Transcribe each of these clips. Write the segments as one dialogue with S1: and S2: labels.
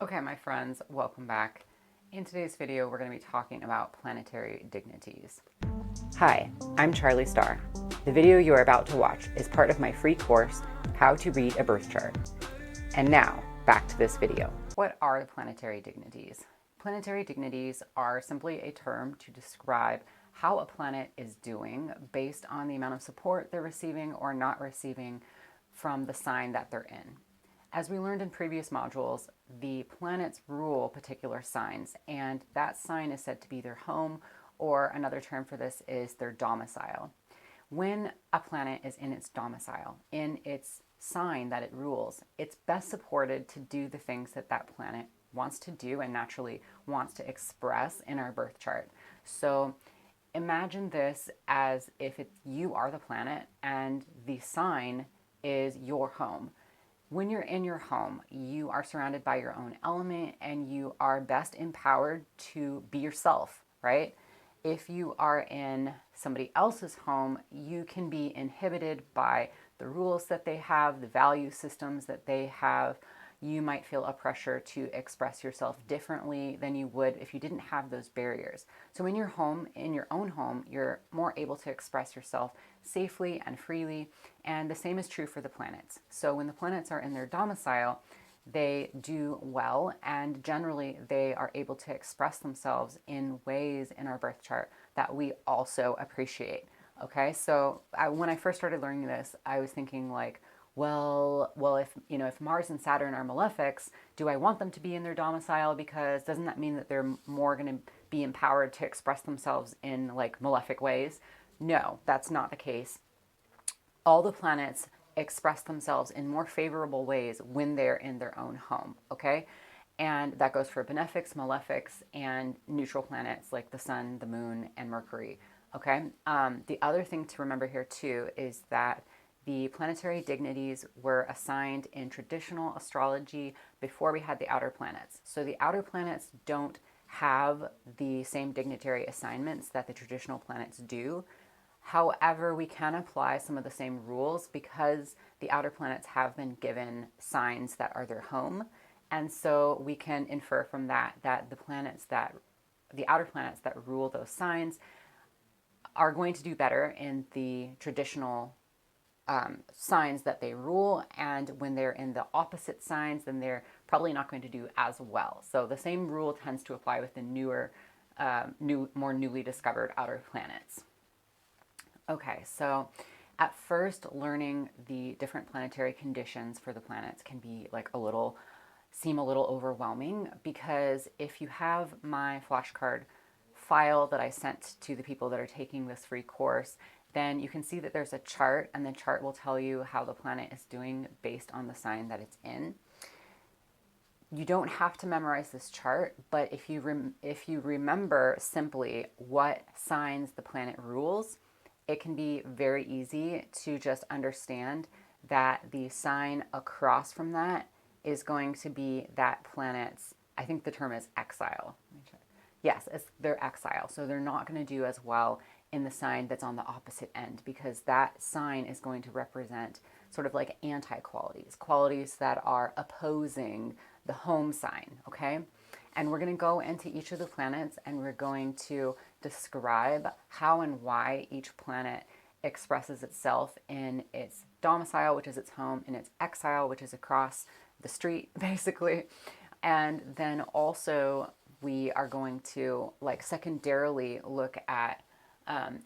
S1: Okay, my friends, welcome back. In today's video, we're going to be talking about planetary dignities. Hi, I'm Charlie Starr. The video you are about to watch is part of my free course, How to Read a Birth Chart. And now, back to this video. What are the planetary dignities? Planetary dignities are simply a term to describe how a planet is doing based on the amount of support they're receiving or not receiving from the sign that they're in. As we learned in previous modules, the planets rule particular signs, and that sign is said to be their home, or another term for this is their domicile. When a planet is in its domicile, in its sign that it rules, it's best supported to do the things that that planet wants to do and naturally wants to express in our birth chart. So imagine this as if you are the planet and the sign is your home. When you're in your home, you are surrounded by your own element and you are best empowered to be yourself, right? If you are in somebody else's home, you can be inhibited by the rules that they have, the value systems that they have. You might feel a pressure to express yourself differently than you would if you didn't have those barriers. So in your home, in your own home, you're more able to express yourself safely and freely. And the same is true for the planets. So when the planets are in their domicile, they do well, and generally they are able to express themselves in ways in our birth chart that we also appreciate. Okay, so when I first started learning this, I was thinking like, well, if Mars and Saturn are malefics, do I want them to be in their domicile? Because doesn't that mean that they're more going to be empowered to express themselves in like malefic ways? No, that's not the case. All the planets express themselves in more favorable ways when they're in their own home, okay? And that goes for benefics, malefics, and neutral planets like the sun, the moon, and Mercury, okay? The other thing to remember here too is that the planetary dignities were assigned in traditional astrology before we had the outer planets. So the outer planets don't have the same dignitary assignments that the traditional planets do. However, we can apply some of the same rules because the outer planets have been given signs that are their home. And so we can infer from that that the outer planets that rule those signs are going to do better in the traditional signs that they rule, and when they're in the opposite signs, then they're probably not going to do as well. So the same rule tends to apply with the more newly discovered outer planets. Okay, so at first, learning the different planetary conditions for the planets can be seem a little overwhelming, because if you have my flashcard file that I sent to the people that are taking this free course, then you can see that there's a chart, and the chart will tell you how the planet is doing based on the sign that it's in. You don't have to memorize this chart, but if you remember simply what signs the planet rules, it can be very easy to just understand that the sign across from that is going to be that planet's, I think the term is exile. Yes, it's their exile. So they're not going to do as well in the sign that's on the opposite end, because that sign is going to represent sort of like anti-qualities, qualities that are opposing the home sign, okay? And we're going to go into each of the planets and we're going to describe how and why each planet expresses itself in its domicile, which is its home, in its exile, which is across the street, basically. And then also we are going to secondarily look at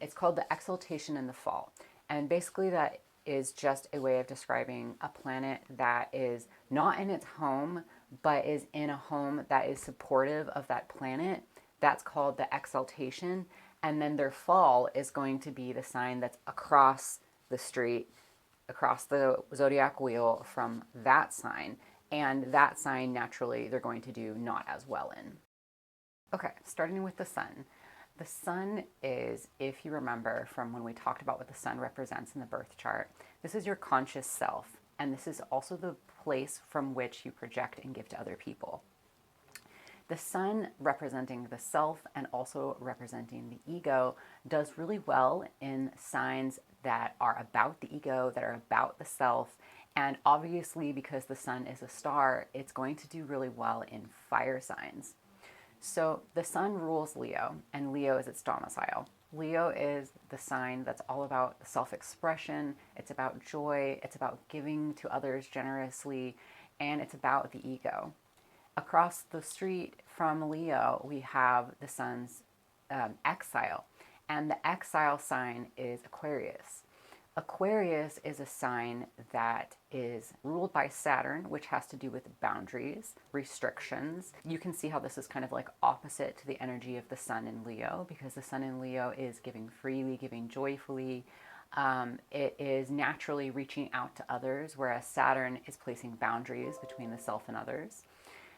S1: it's called the exaltation and the fall. And basically that is just a way of describing a planet that is not in its home, but is in a home that is supportive of that planet. That's called the exaltation. And then their fall is going to be the sign that's across the street, across the zodiac wheel from that sign. And that sign, naturally, they're going to do not as well in. Okay, starting with the sun. The sun is, if you remember from when we talked about what the sun represents in the birth chart, this is your conscious self, and this is also the place from which you project and give to other people. The sun, representing the self and also representing the ego, does really well in signs that are about the ego, that are about the self, And obviously, because the sun is a star, it's going to do really well in fire signs. So the sun rules Leo, and Leo is its domicile. Leo is the sign that's all about self-expression, it's about joy, it's about giving to others generously, and it's about the ego. Across the street from Leo, we have the sun's exile, and the exile sign is Aquarius. Aquarius is a sign that is ruled by Saturn, which has to do with boundaries, restrictions. You can see how this is kind of like opposite to the energy of the sun in Leo, because the sun in Leo is giving freely, giving joyfully. It is naturally reaching out to others, whereas Saturn is placing boundaries between the self and others.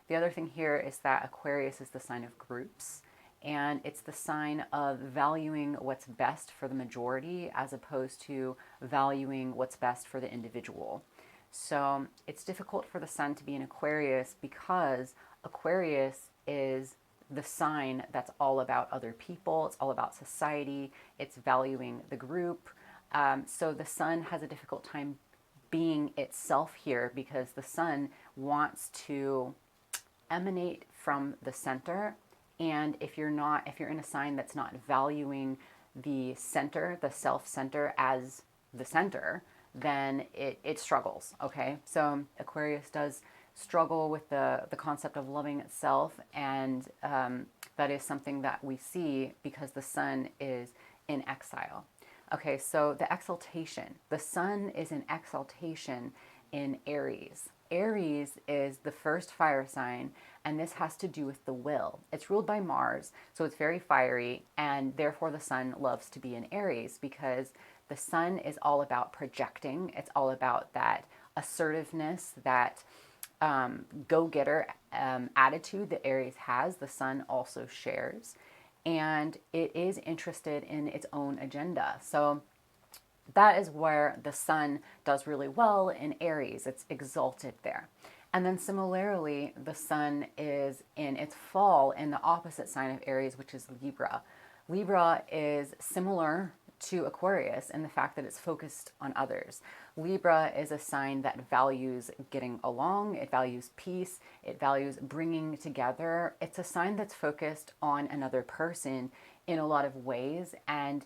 S1: The other thing here is that Aquarius is the sign of groups, and it's the sign of valuing what's best for the majority as opposed to valuing what's best for the individual. So it's difficult for the sun to be in Aquarius because Aquarius is the sign that's all about other people, it's all about society, it's valuing the group. So the sun has a difficult time being itself here because the sun wants to emanate from the center. And if you're in a sign that's not valuing the center, the self center as the center, then it struggles. Okay. So Aquarius does struggle with the concept of loving itself. And that is something that we see because the sun is in exile. Okay. So the exaltation, the sun is in exaltation in Aries. Aries is the first fire sign, and this has to do with the will. It's ruled by Mars, so it's very fiery, and therefore the sun loves to be in Aries because the sun is all about projecting. It's all about that assertiveness, that go-getter attitude that Aries has. The sun also shares, and it is interested in its own agenda. So that is where the sun does really well in Aries. It's exalted there. And then similarly, the sun is in its fall in the opposite sign of Aries, which is Libra. Libra is similar to Aquarius in the fact that it's focused on others. Libra is a sign that values getting along, it values peace, it values bringing together. It's a sign that's focused on another person in a lot of ways, and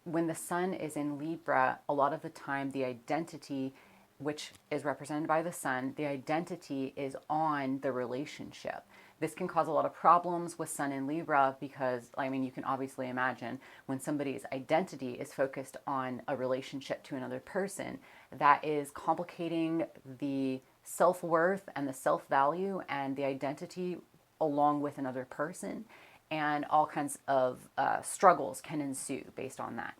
S1: when the sun is in Libra, a lot of the time the identity, which is represented by the sun, the identity is on the relationship. This can cause a lot of problems with sun in Libra because, I mean, you can obviously imagine when somebody's identity is focused on a relationship to another person, that is complicating the self-worth and the self-value and the identity along with another person. And all kinds of struggles can ensue based on that.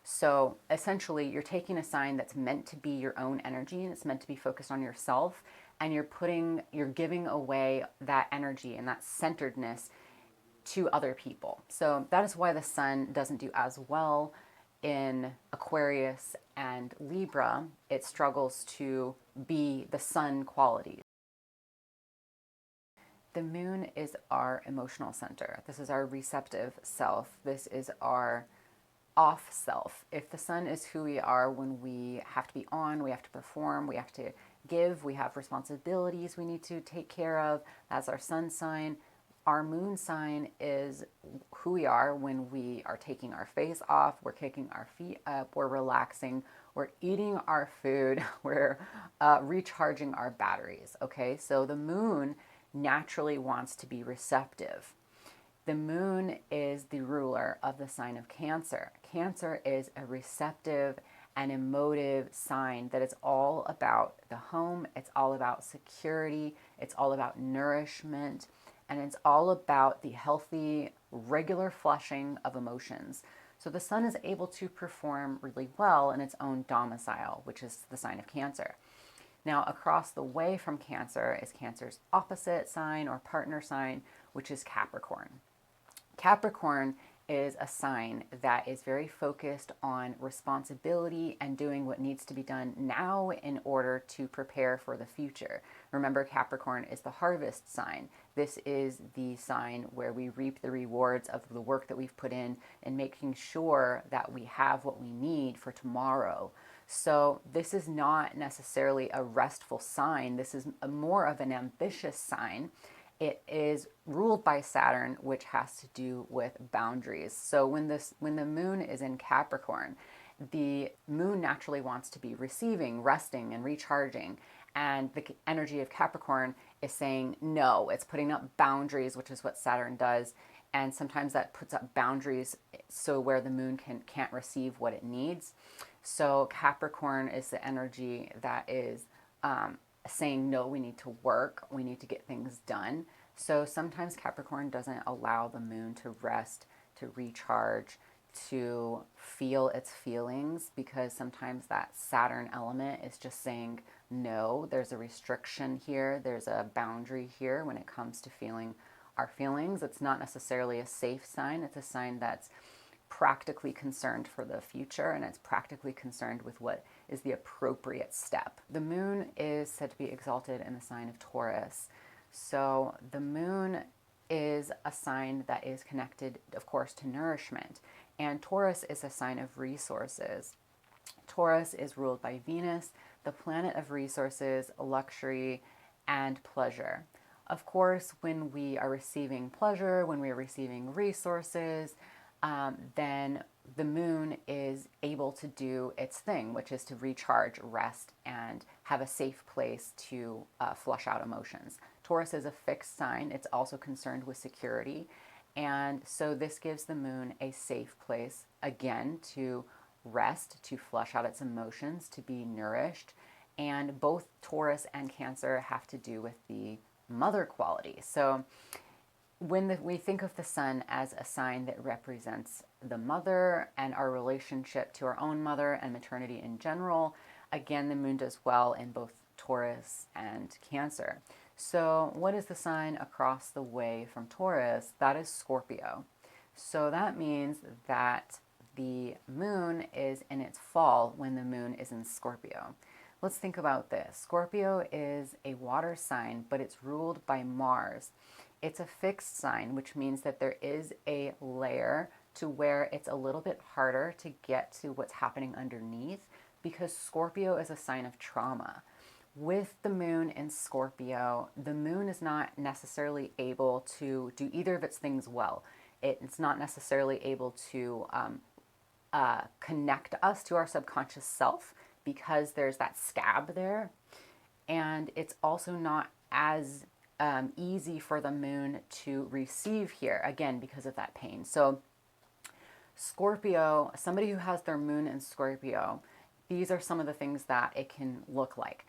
S1: So essentially, you're taking a sign that's meant to be your own energy and it's meant to be focused on yourself, and you're giving away that energy and that centeredness to other people. So that is why the sun doesn't do as well in Aquarius and Libra. It struggles to be the sun qualities. The moon is our emotional center. This is our receptive self. This is our off self. If the sun is who we are when we have to be on, we have to perform, we have to give, we have responsibilities we need to take care of, that's our sun sign. Our moon sign is who we are when we are taking our face off, we're kicking our feet up, we're relaxing, we're eating our food, we're recharging our batteries. Okay, so the moon naturally wants to be receptive. The moon is the ruler of the sign of Cancer. Cancer is a receptive and emotive sign that is all about the home, it's all about security, it's all about nourishment, and it's all about the healthy, regular flushing of emotions. So the sun is able to perform really well in its own domicile, which is the sign of Cancer. Now, across the way from Cancer is Cancer's opposite sign or partner sign, which is Capricorn. Capricorn is a sign that is very focused on responsibility and doing what needs to be done now in order to prepare for the future. Remember, Capricorn is the harvest sign. This is the sign where we reap the rewards of the work that we've put in and making sure that we have what we need for tomorrow. So this is not necessarily a restful sign. This is more of an ambitious sign. It is ruled by Saturn, which has to do with boundaries. So when the moon is in Capricorn, the moon naturally wants to be receiving, resting, and recharging. And the energy of Capricorn is saying no, it's putting up boundaries, which is what Saturn does. And sometimes that puts up boundaries so where the moon can't receive what it needs. So Capricorn is the energy that is saying, no, we need to work, we need to get things done. So sometimes Capricorn doesn't allow the moon to rest, to recharge, to feel its feelings, because sometimes that Saturn element is just saying, no, there's a restriction here, there's a boundary here when it comes to feeling our feelings. It's not necessarily a safe sign, it's a sign that's practically concerned for the future, and it's practically concerned with what is the appropriate step. The moon is said to be exalted in the sign of Taurus. So the moon is a sign that is connected, of course, to nourishment. And Taurus is a sign of resources. Taurus is ruled by Venus, the planet of resources, luxury, and pleasure. Of course, when we are receiving pleasure, when we are receiving resources, then the moon is able to do its thing, which is to recharge, rest, and have a safe place to flush out emotions. Taurus is a fixed sign. It's also concerned with security. And so this gives the moon a safe place, again, to rest, to flush out its emotions, to be nourished. And both Taurus and Cancer have to do with the mother quality. So when we think of the sun as a sign that represents the mother and our relationship to our own mother and maternity in general, again, the moon does well in both Taurus and Cancer. So what is the sign across the way from Taurus? That is Scorpio. So that means that the moon is in its fall when the moon is in Scorpio. Let's think about this. Scorpio is a water sign, but it's ruled by Mars. It's a fixed sign, which means that there is a layer to where it's a little bit harder to get to what's happening underneath, because Scorpio is a sign of trauma. With the moon in Scorpio, the moon is not necessarily able to do either of its things well. It's not necessarily able to connect us to our subconscious self, because there's that scab there. And it's also not as easy for the moon to receive here, again, because of that pain. So Scorpio, somebody who has their moon in Scorpio, these are some of the things that it can look like.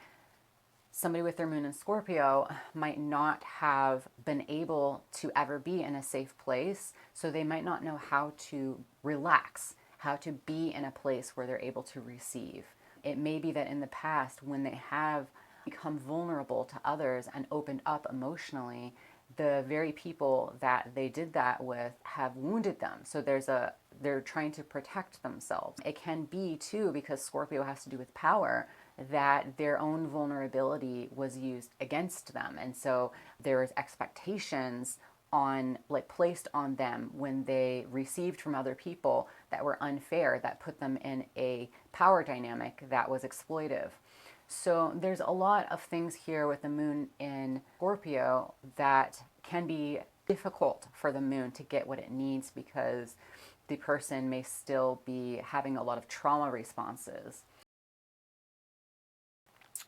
S1: Somebody with their moon in Scorpio might not have been able to ever be in a safe place, so they might not know how to relax, how to be in a place where they're able to receive. It may be that in the past, when they have become vulnerable to others and opened up emotionally, the very people that they did that with have wounded them. So they're trying to protect themselves. It can be too, because Scorpio has to do with power, that their own vulnerability was used against them. And so there is expectations placed on them when they received from other people that were unfair, that put them in a power dynamic that was exploitive. So there's a lot of things here with the moon in Scorpio that can be difficult for the moon to get what it needs, because the person may still be having a lot of trauma responses.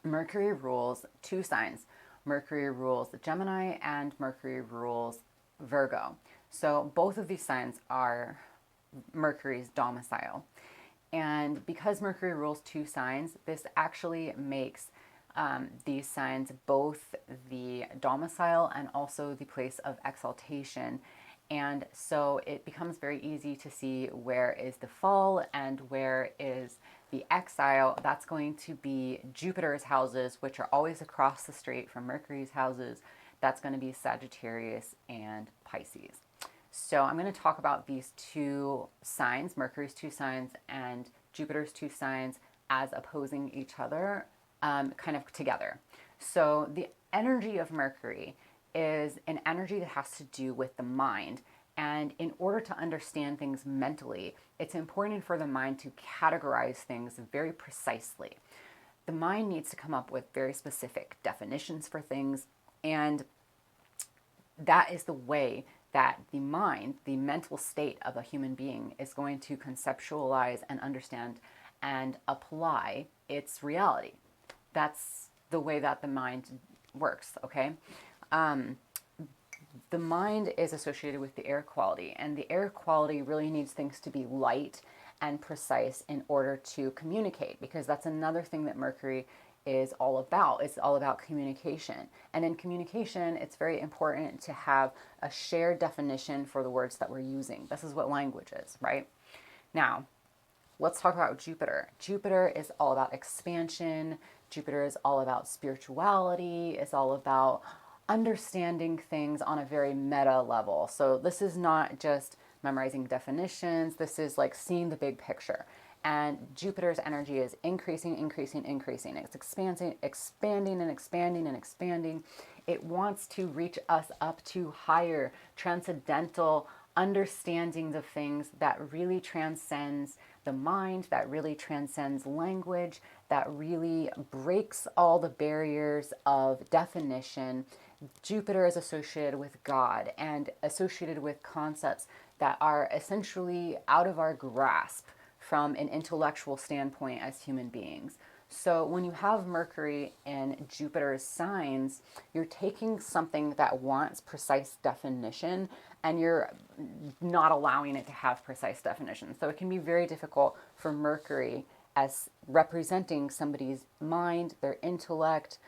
S1: Mercury rules two signs. Mercury rules Gemini and Mercury rules Virgo. So both of these signs are Mercury's domicile. And because Mercury rules two signs, this actually makes these signs both the domicile and also the place of exaltation. And so it becomes very easy to see where is the fall and where is the exile. That's going to be Jupiter's houses, which are always across the street from Mercury's houses. That's going to be Sagittarius and Pisces. So I'm going to talk about these two signs, Mercury's two signs and Jupiter's two signs, as opposing each other, kind of together. So the energy of Mercury is an energy that has to do with the mind. And in order to understand things mentally, it's important for the mind to categorize things very precisely. The mind needs to come up with very specific definitions for things, and that is the way that the mind, the mental state of a human being, is going to conceptualize and understand and apply its reality. That's the way that the mind works, okay? The mind is associated with the air quality, and the air quality really needs things to be light and precise in order to communicate, because that's another thing that Mercury is all about. It's all about communication. And in communication, it's very important to have a shared definition for the words that we're using. This is what language is, right? Now, let's talk about Jupiter. Jupiter is all about expansion. Jupiter is all about spirituality. It's all about understanding things on a very meta level. So this is not just memorizing definitions. This is like seeing the big picture. And Jupiter's energy is increasing, increasing, increasing. It's expanding and expanding and expanding. It wants to reach us up to higher, transcendental understanding of things that really transcends the mind, that really transcends language, that really breaks all the barriers of definition. Jupiter is associated with God and associated with concepts that are essentially out of our grasp from an intellectual standpoint as human beings. So when you have Mercury in Jupiter's signs, you're taking something that wants precise definition and you're not allowing it to have precise definition. So it can be very difficult for Mercury as representing somebody's mind, their intellect,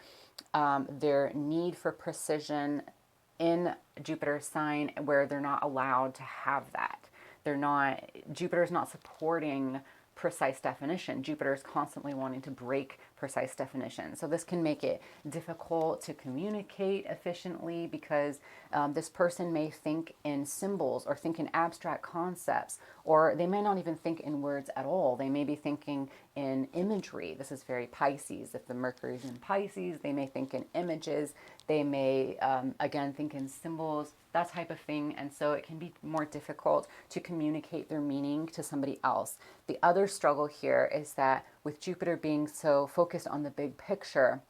S1: their need for precision in Jupiter's sign, where they're not allowed to have that. Jupiter's not supporting precise definition. Jupiter is constantly wanting to break precise definition. So this can make it difficult to communicate efficiently, because this person may think in symbols or think in abstract concepts, or they may not even think in words at all. They may be thinking in imagery. This is very Pisces. If the Mercury is in Pisces, they may think in images. They may, again, think in symbols, that type of thing. And so it can be more difficult to communicate their meaning to somebody else. The other struggle here is that with Jupiter being so focused on the big picture,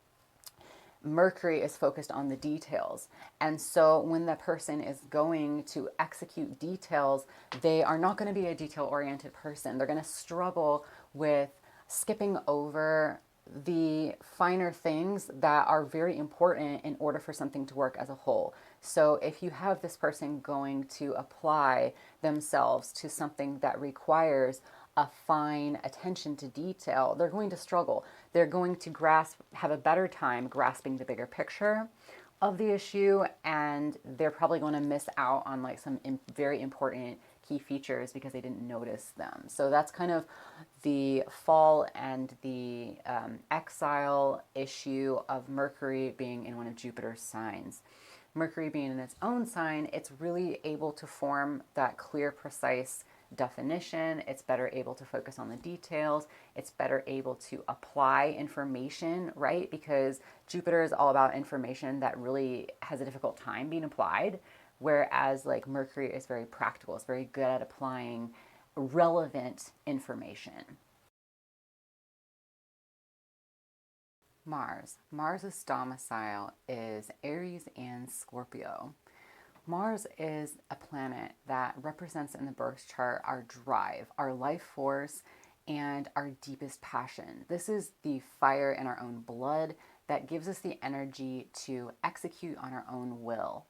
S1: Mercury is focused on the details. And so when the person is going to execute details, they are not going to be a detail-oriented person. They're going to struggle with skipping over the finer things that are very important in order for something to work as a whole. So if you have this person going to apply themselves to something that requires a fine attention to detail, they're going to struggle. They're going to have a better time grasping the bigger picture of the issue, and they're probably going to miss out on like some very important key features because they didn't notice them. So that's kind of the fall and the exile issue of Mercury being in one of Jupiter's signs. Mercury being in its own sign, it's really able to form that clear, precise definition. It's better able to focus on the details. It's better able to apply information, right? Because Jupiter is all about information that really has a difficult time being applied, whereas like Mercury is very practical. It's very good at applying relevant information. Mars's domicile is Aries and Scorpio. Mars is a planet that represents in the birth chart our drive, our life force, and our deepest passion. This is the fire in our own blood that gives us the energy to execute on our own will.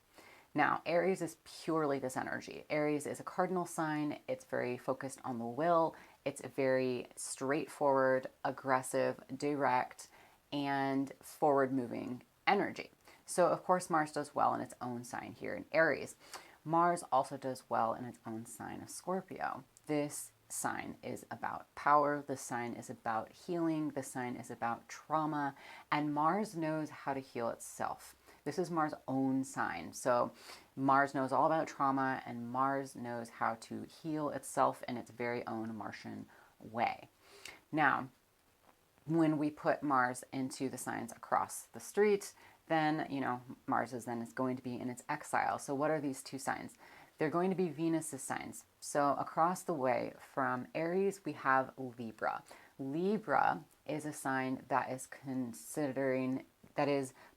S1: Now, Aries is purely this energy. Aries is a cardinal sign. It's very focused on the will. It's very straightforward, aggressive, direct, and forward-moving energy. So, of course, Mars does well in its own sign here in Aries. Mars also does well in its own sign of Scorpio. This sign is about power. This sign is about healing. This sign is about trauma. And Mars knows how to heal itself. This is Mars' own sign. So Mars knows all about trauma, and Mars knows how to heal itself in its very own Martian way. Now, when we put Mars into the signs across the street, then, Mars is going to be in its exile. So what are these two signs? they're going to be Venus's signs. So across the way from Aries, we have Libra. Libra is a sign that is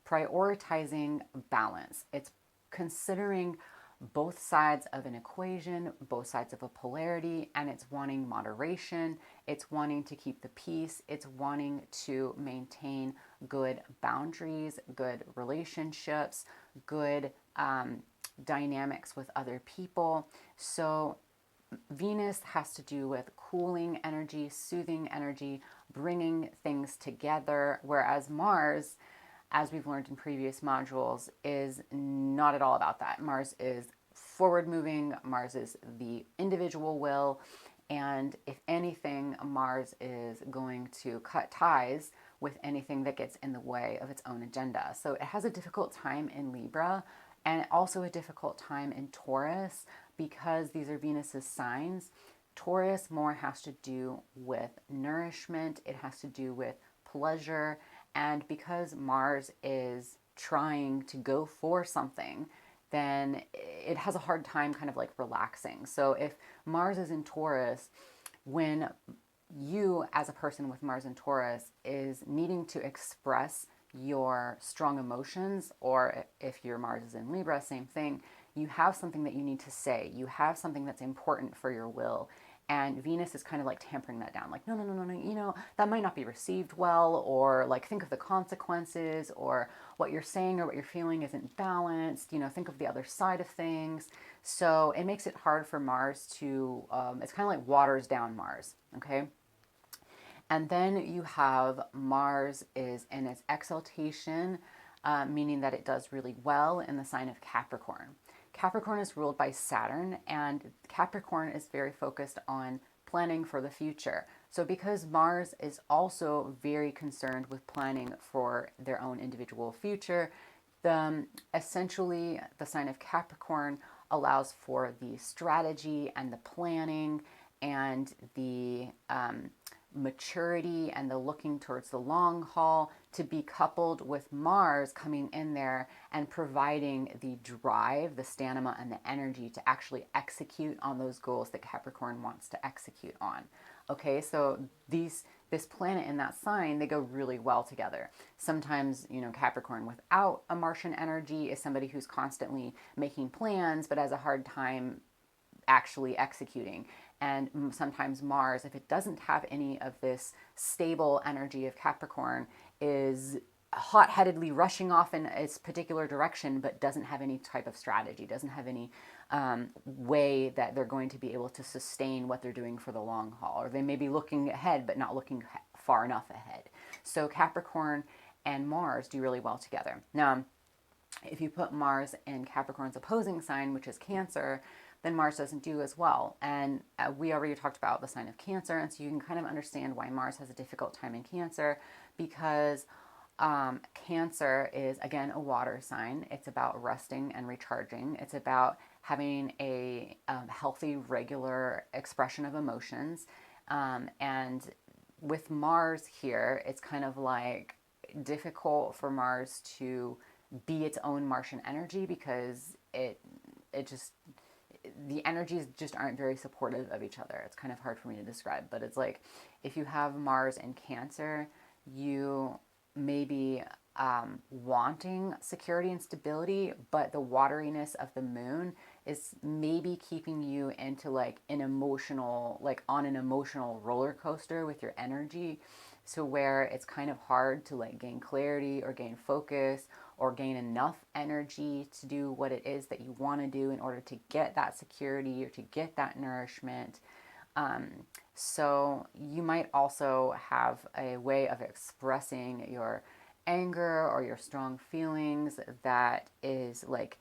S1: prioritizing balance. It's considering both sides of an equation, both sides of a polarity, and it's wanting moderation. It's wanting to keep the peace. It's wanting to maintain good boundaries, good relationships, good dynamics with other people. So Venus has to do with cooling energy, soothing energy, bringing things together, whereas Mars, as we've learned in previous modules, is not at all about that. Mars is forward moving, Mars is the individual will, and if anything, Mars is going to cut ties with anything that gets in the way of its own agenda. So it has a difficult time in Libra and also a difficult time in Taurus because these are Venus's signs. Taurus more has to do with nourishment, it has to do with pleasure, and because Mars is trying to go for something, then it has a hard time kind of like relaxing. So if Mars is in Taurus, when you as a person with Mars in Taurus is needing to express your strong emotions, or if your Mars is in Libra, same thing, you have something that you need to say, you have something that's important for your will. And Venus is kind of like tampering that down, like, no, that might not be received well, or like think of the consequences, or what you're saying or what you're feeling isn't balanced, think of the other side of things. So it makes it hard for Mars to, it's kind of like waters down Mars, okay? And then you have Mars is in its exaltation, meaning that it does really well in the sign of Capricorn. Capricorn is ruled by Saturn, and Capricorn is very focused on planning for the future. So because Mars is also very concerned with planning for their own individual future, essentially the sign of Capricorn allows for the strategy and the planning and the maturity and the looking towards the long haul to be coupled with Mars coming in there and providing the drive, the stamina, and the energy to actually execute on those goals that Capricorn wants to execute on. Okay, so this planet in that sign, they go really well together. Sometimes, Capricorn without a Martian energy is somebody who's constantly making plans but has a hard time actually executing. And sometimes Mars, if it doesn't have any of this stable energy of Capricorn, is hot-headedly rushing off in its particular direction, but doesn't have any type of strategy, doesn't have any way that they're going to be able to sustain what they're doing for the long haul. Or they may be looking ahead, but not looking far enough ahead. So Capricorn and Mars do really well together. Now, if you put Mars in Capricorn's opposing sign, which is Cancer, then Mars doesn't do as well. And we already talked about the sign of Cancer, and so you can kind of understand why Mars has a difficult time in Cancer, because Cancer is, again, a water sign. It's about resting and recharging. It's about having a healthy, regular expression of emotions. And with Mars here, it's kind of like difficult for Mars to be its own Martian energy because it just, the energies just aren't very supportive of each other. It's kind of hard for me to describe, but it's like if you have Mars in Cancer, you may be wanting security and stability, but the wateriness of the moon is maybe keeping you into like an emotional, like on an emotional roller coaster with your energy. So where it's kind of hard to like gain clarity or gain focus or gain enough energy to do what it is that you want to do in order to get that security or to get that nourishment. So you might also have a way of expressing your anger or your strong feelings that is like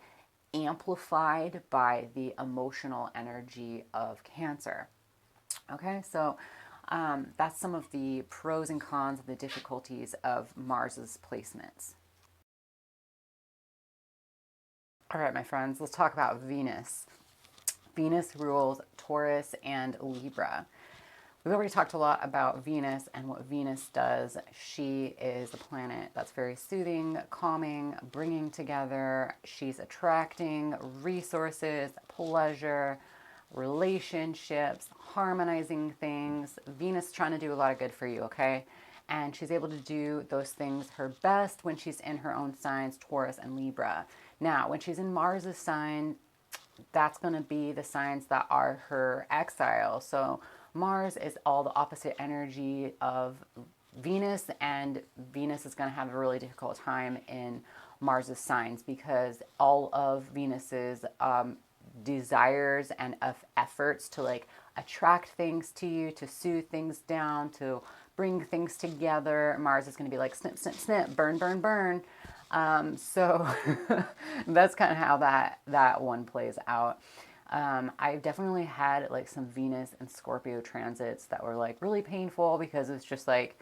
S1: amplified by the emotional energy of Cancer. Okay, so that's some of the pros and cons of the difficulties of Mars's placements. All right, my friends, let's talk about Venus. Venus rules Taurus and Libra. We've already talked a lot about Venus and what Venus does. She is a planet that's very soothing, calming, bringing together. She's attracting resources, pleasure, relationships, harmonizing things. Venus trying to do a lot of good for you, okay? And she's able to do those things her best when she's in her own signs, Taurus and Libra. Now, when she's in Mars's sign, that's going to be the signs that are her exile. So Mars is all the opposite energy of Venus, and Venus is going to have a really difficult time in Mars's signs because all of Venus's desires and efforts to like attract things to you, to soothe things down, to bring things together. Mars is going to be like snip, snip, snip, burn, burn, burn. So that's kind of how that one plays out. I've definitely had like some Venus and Scorpio transits that were like really painful because it's just like,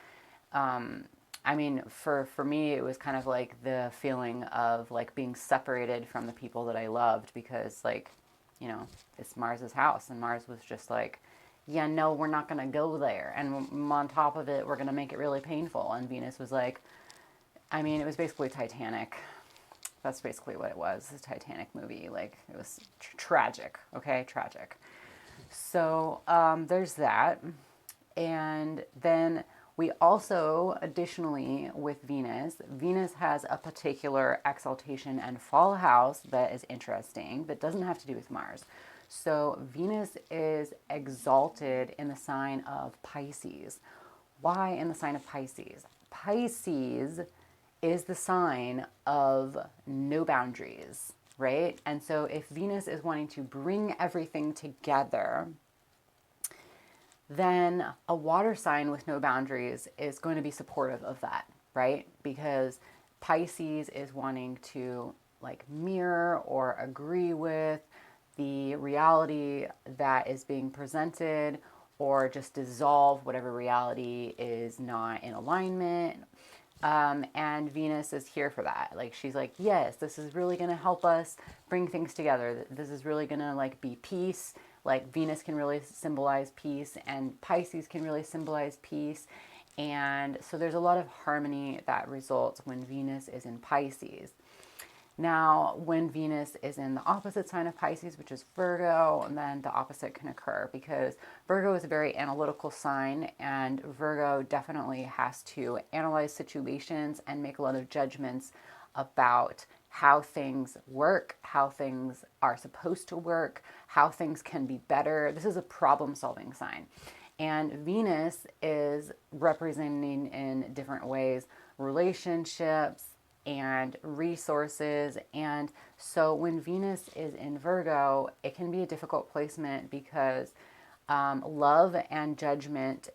S1: I mean, for me, it was kind of like the feeling of like being separated from the people that I loved because like, you know, it's Mars's house, and Mars was just like, yeah, no, we're not going to go there. And on top of it, we're going to make it really painful. And Venus was like, I mean, it was basically Titanic. That's basically what it was. The Titanic movie. Like, it was tragic. Okay, tragic. So there's that. And then we also, additionally, with Venus, Venus has a particular exaltation and fall house that is interesting, that doesn't have to do with Mars. So Venus is exalted in the sign of Pisces. Why in the sign of Pisces? Pisces is the sign of no boundaries, right? And so if Venus is wanting to bring everything together, then a water sign with no boundaries is going to be supportive of that, right? Because Pisces is wanting to like mirror or agree with the reality that is being presented, or just dissolve whatever reality is not in alignment. And Venus is here for that. Like, she's like, yes, this is really going to help us bring things together. This is really going to like be peace. Like, Venus can really symbolize peace, and Pisces can really symbolize peace. And so there's a lot of harmony that results when Venus is in Pisces. Now, when Venus is in the opposite sign of Pisces, which is Virgo, then the opposite can occur because Virgo is a very analytical sign, and Virgo definitely has to analyze situations and make a lot of judgments about how things work, how things are supposed to work, how things can be better. This is a problem-solving sign. And Venus is representing in different ways relationships and resources. And so when Venus is in Virgo, it can be a difficult placement because love and judgment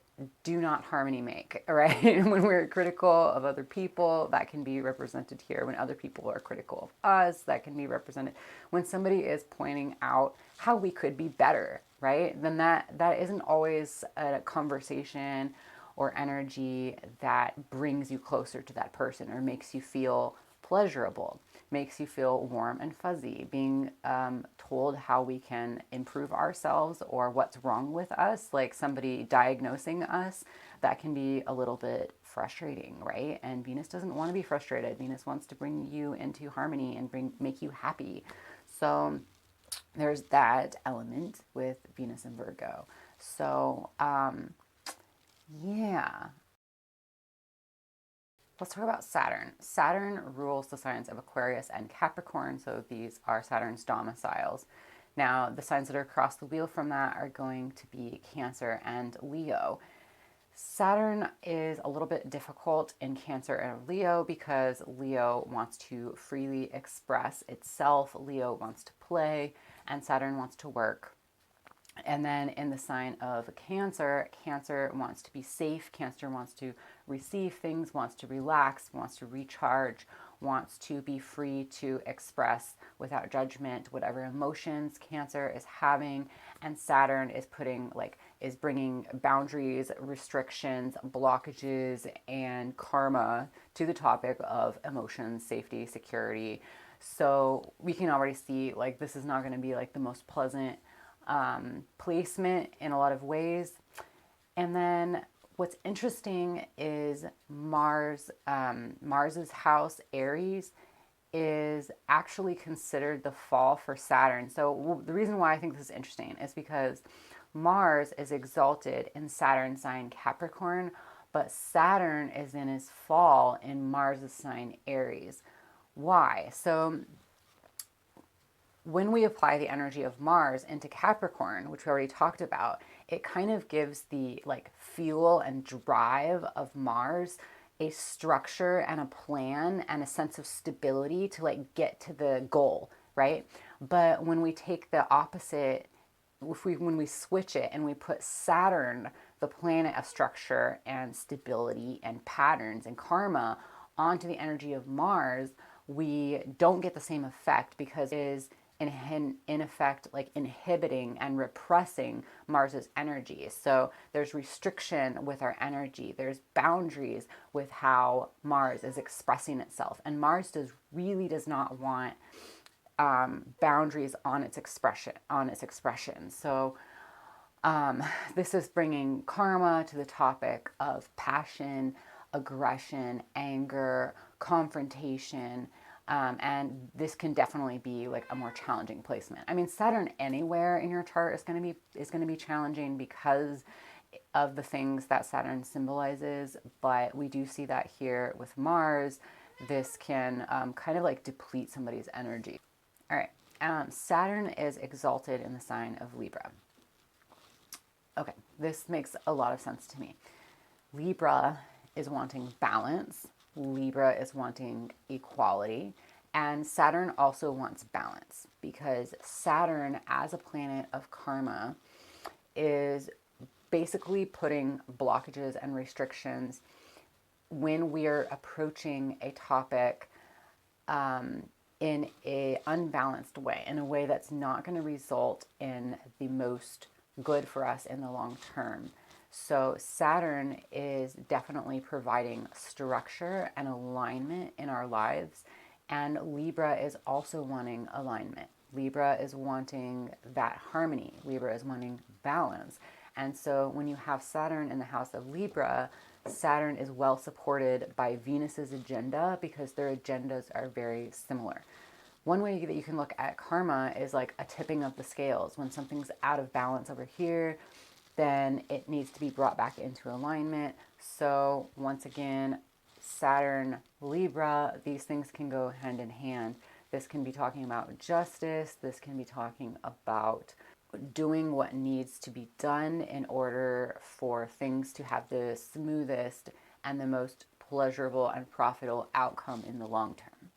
S1: do not harmony make, right? When we're critical of other people, that can be represented here. When other people are critical of us, that can be represented. When somebody is pointing out how we could be better, right? Then that isn't always a conversation or energy that brings you closer to that person or makes you feel pleasurable, makes you feel warm and fuzzy. Being told how we can improve ourselves or what's wrong with us, like somebody diagnosing us, that can be a little bit frustrating, right? And Venus doesn't want to be frustrated. Venus wants to bring you into harmony and make you happy. So there's that element with Venus and Virgo. So yeah. Let's talk about Saturn. Saturn rules the signs of Aquarius and Capricorn, so these are Saturn's domiciles. Now, the signs that are across the wheel from that are going to be Cancer and Leo. Saturn is a little bit difficult in Cancer and Leo because Leo wants to freely express itself, Leo wants to play, and Saturn wants to work. And then in the sign of Cancer, Cancer wants to be safe, Cancer wants to receive things, wants to relax, wants to recharge, wants to be free to express without judgment whatever emotions Cancer is having. And Saturn is bringing boundaries, restrictions, blockages, and karma to the topic of emotions, safety, security. So we can already see like this is not going to be like the most pleasant placement in a lot of ways. And then what's interesting is Mars's house, Aries, is actually considered the fall for Saturn. So the reason why I think this is interesting is because Mars is exalted in Saturn's sign Capricorn, but Saturn is in his fall in Mars's sign Aries. Why? So when we apply the energy of Mars into Capricorn, which we already talked about, it kind of gives the like fuel and drive of Mars a structure and a plan and a sense of stability to like get to the goal, right? But when we take the opposite, when we switch it and we put Saturn, the planet of structure and stability and patterns and karma, onto the energy of Mars, we don't get the same effect because it is in effect like inhibiting and repressing Mars's energy. So there's restriction with our energy. There's boundaries with how Mars is expressing itself. And Mars does not want boundaries on its expression. So this is bringing karma to the topic of passion, aggression, anger, confrontation, and this can definitely be like a more challenging placement. I mean, Saturn anywhere in your chart is going to be challenging because of the things that Saturn symbolizes. But we do see that here with Mars. This can kind of like deplete somebody's energy. All right. Saturn is exalted in the sign of Libra. Okay, this makes a lot of sense to me. Libra is wanting balance. Libra is wanting equality. And Saturn also wants balance because Saturn, as a planet of karma, is basically putting blockages and restrictions when we are approaching a topic in a unbalanced way, in a way that's not going to result in the most good for us in the long term. So Saturn is definitely providing structure and alignment in our lives, and Libra is also wanting alignment. Libra is wanting that harmony. Libra is wanting balance. And so when you have Saturn in the house of Libra, Saturn is well supported by Venus's agenda because their agendas are very similar. One way that you can look at karma is like a tipping of the scales. When something's out of balance over here, then it needs to be brought back into alignment. So once again, Saturn, Libra, these things can go hand in hand. This can be talking about justice. This can be talking about doing what needs to be done in order for things to have the smoothest and the most pleasurable and profitable outcome in the long term.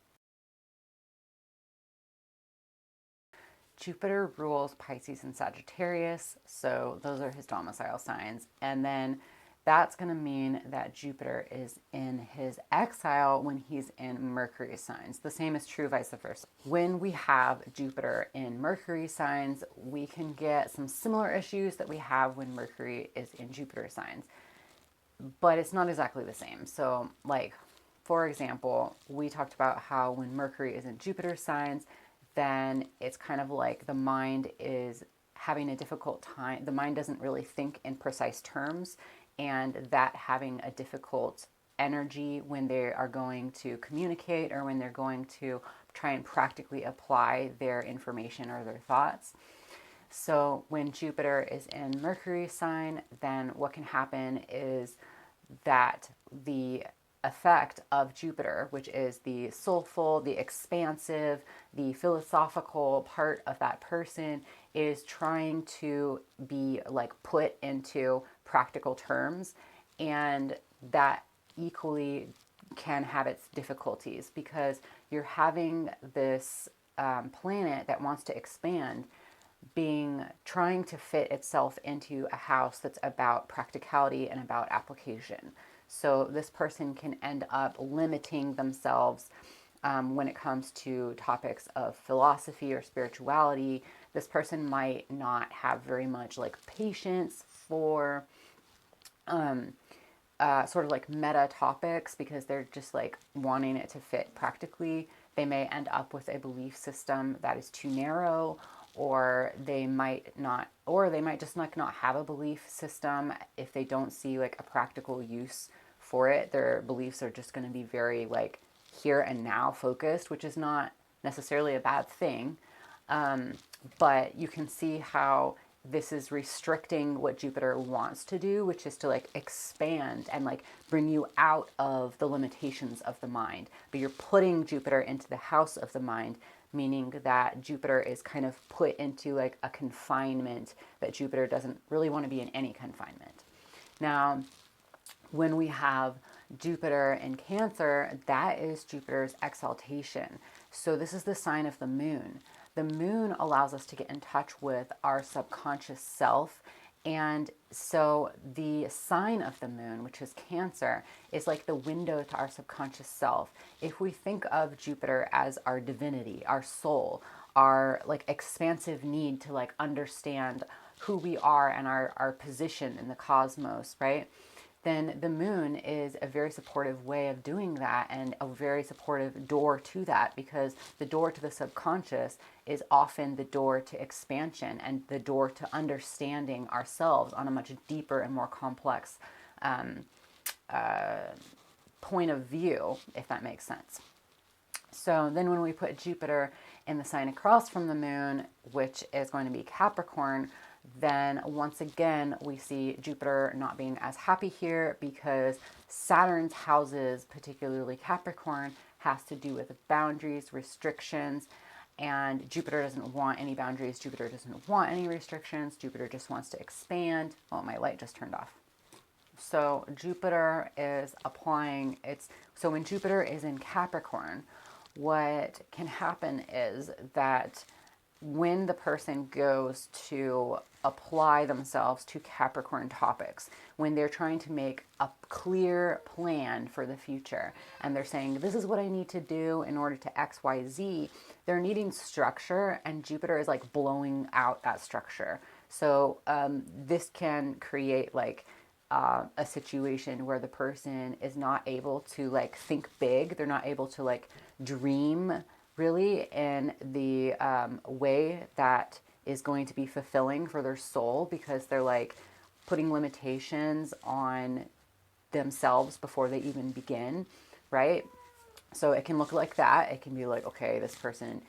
S1: Jupiter rules Pisces and Sagittarius, so those are his domicile signs. And then that's going to mean that Jupiter is in his exile when he's in Mercury signs. The same is true vice versa. When we have Jupiter in Mercury signs, we can get some similar issues that we have when Mercury is in Jupiter signs, but it's not exactly the same. So like, for example, we talked about how when Mercury is in Jupiter signs, then it's kind of like the mind is having a difficult time. The mind doesn't really think in precise terms, and that having a difficult energy when they are going to communicate or when they're going to try and practically apply their information or their thoughts. So when Jupiter is in Mercury sign, then what can happen is that the effect of Jupiter, which is the soulful, the expansive, the philosophical part of that person, is trying to be like put into practical terms, and that equally can have its difficulties because you're having this planet that wants to expand trying to fit itself into a house that's about practicality and about application. So this person can end up limiting themselves when it comes to topics of philosophy or spirituality. This person might not have very much like patience for sort of like meta topics because they're just like wanting it to fit practically. They may end up with a belief system that is too narrow, or they might just like not have a belief system. If they don't see like a practical use for it, their beliefs are just going to be very like here and now focused, which is not necessarily a bad thing. But you can see how this is restricting what Jupiter wants to do, which is to like expand and like bring you out of the limitations of the mind. But you're putting Jupiter into the house of the mind, meaning that Jupiter is kind of put into like a confinement that Jupiter doesn't really want to be in any confinement. Now, when we have Jupiter in Cancer, that is Jupiter's exaltation. So this is the sign of the moon. The moon allows us to get in touch with our subconscious self. And so the sign of the moon, which is Cancer, is like the window to our subconscious self. If we think of Jupiter as our divinity, our soul, our like expansive need to like understand who we are and our position in the cosmos, right? Then the moon is a very supportive way of doing that, and a very supportive door to that, because the door to the subconscious is often the door to expansion and the door to understanding ourselves on a much deeper and more complex point of view, if that makes sense. So then when we put Jupiter in the sign across from the moon, which is going to be Capricorn, then once again, we see Jupiter not being as happy here, because Saturn's houses, particularly Capricorn, has to do with boundaries, restrictions, and Jupiter doesn't want any boundaries. Jupiter doesn't want any restrictions. Jupiter just wants to expand. Oh, my light just turned off. So Jupiter is applying so when Jupiter is in Capricorn, what can happen is that when the person goes to apply themselves to Capricorn topics, when they're trying to make a clear plan for the future, and they're saying, this is what I need to do in order to X, Y, Z, they're needing structure, and Jupiter is like blowing out that structure. So this can create like a situation where the person is not able to like think big. They're not able to like dream really in the way that is going to be fulfilling for their soul, because they're like putting limitations on themselves before they even begin, right? So it can look like that. It can be like, okay, this person,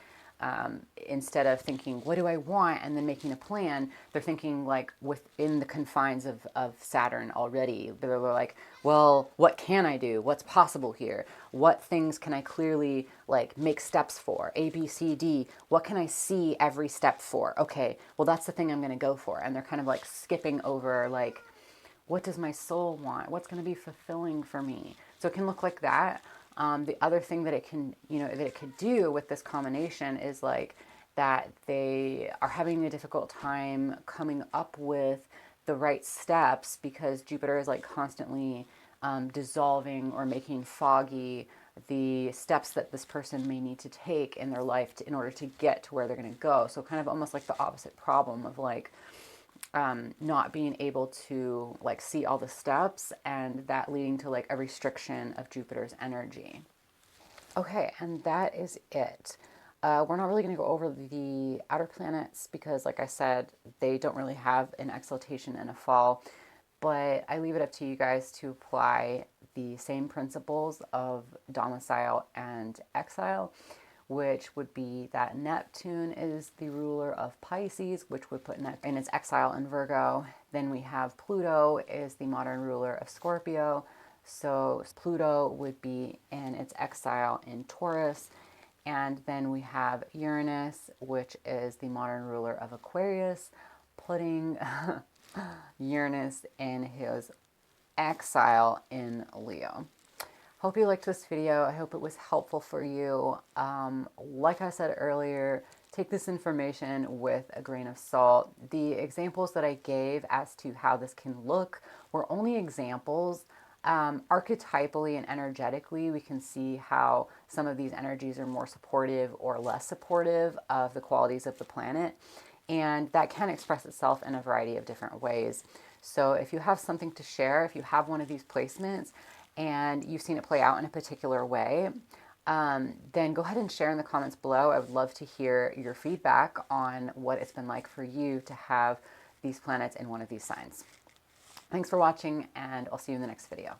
S1: instead of thinking, what do I want, and then making a plan, they're thinking like within the confines of Saturn already. They're like, well, what can I do? What's possible here? What things can I clearly like make steps for? A, B, C, D. What can I see every step for? Okay, well, that's the thing I'm going to go for. And they're kind of like skipping over like, what does my soul want? What's going to be fulfilling for me? So it can look like that. The other thing that it can, that it could do with this combination is like that they are having a difficult time coming up with the right steps, because Jupiter is like constantly dissolving or making foggy the steps that this person may need to take in their life in order to get to where they're going to go. So kind of almost like the opposite problem of like not being able to like see all the steps, and that leading to like a restriction of Jupiter's energy. Okay, and that is it. We're not really going to go over the outer planets because, like I said, they don't really have an exaltation and a fall, but I leave it up to you guys to apply the same principles of domicile and exile, which would be that Neptune is the ruler of Pisces, which would put in its exile in Virgo. Then we have Pluto is the modern ruler of Scorpio. So Pluto would be in its exile in Taurus. And then we have Uranus, which is the modern ruler of Aquarius, putting Uranus in his exile in Leo. Hope you liked this video. I hope it was helpful for you. Like I said earlier, take this information with a grain of salt. The examples that I gave as to how this can look were only examples. Archetypally and energetically, we can see how some of these energies are more supportive or less supportive of the qualities of the planet. And that can express itself in a variety of different ways. So if you have something to share, if you have one of these placements, and you've seen it play out in a particular way, then go ahead and share in the comments below. I would love to hear your feedback on what it's been like for you to have these planets in one of these signs. Thanks for watching, and I'll see you in the next video.